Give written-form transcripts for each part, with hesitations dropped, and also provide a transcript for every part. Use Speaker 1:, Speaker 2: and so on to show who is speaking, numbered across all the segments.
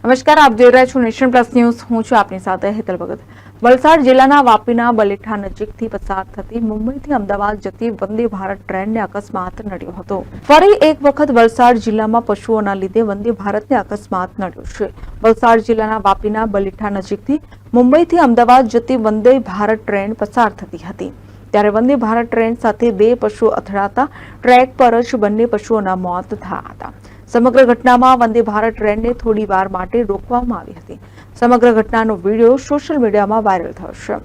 Speaker 1: નમસ્કાર, આપ જોઈ રહ્યા છો નેશન પ્લસ ન્યૂઝ. હું છું આપની સાથે હેતલ ભગત. વલસાડ જિલ્લાના વાપીના બલેઠા નજીકથી પસાર થતી મુંબઈથી અમદાવાદ જતી વંદે ભારત ટ્રેનને અકસ્માત નડ્યો હતો. ફરી એક વખત વલસાડ જિલ્લામાં પશુઓના લીધે વંદે ભારતને અકસ્માત નડ્યો છે. વલસાડ જિલ્લાના વાપીના બલેઠા નજીકથી મુંબઈથી અમદાવાદ જતી વંદે ભારત ટ્રેન પસાર થતી હતી. ત્યારે વંદે ભારત ટ્રેન સાથે બે પશુઓ અથડાતા ટ્રેક પર જ બંને પશુઓના મોત થયા હતા. સમગ્ર ઘટનામાં વંદે ભારત ટ્રેનને થોડી વાર માટે રોકવામાં આવી હતી. સમગ્ર ઘટનાનો વિડીયો સોશિયલ મીડિયામાં વાયરલ થયો છે.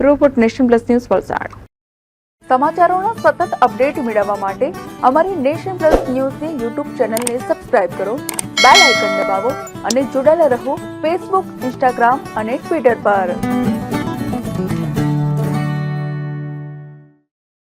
Speaker 1: Report Nation Plus News Valsad. સમાચારોના સતત અપડેટ મેળવવા માટે અમારી નેશન પ્લસ ન્યૂઝની યુટ્યુબ ચેનલને સબસ્ક્રાઇબ કરો, બેલ આઇકન દબાવો અને જોડાયેલા રહો ફેસબુક, ઇન્સ્ટાગ્રામ અને ટ્વિટર પર.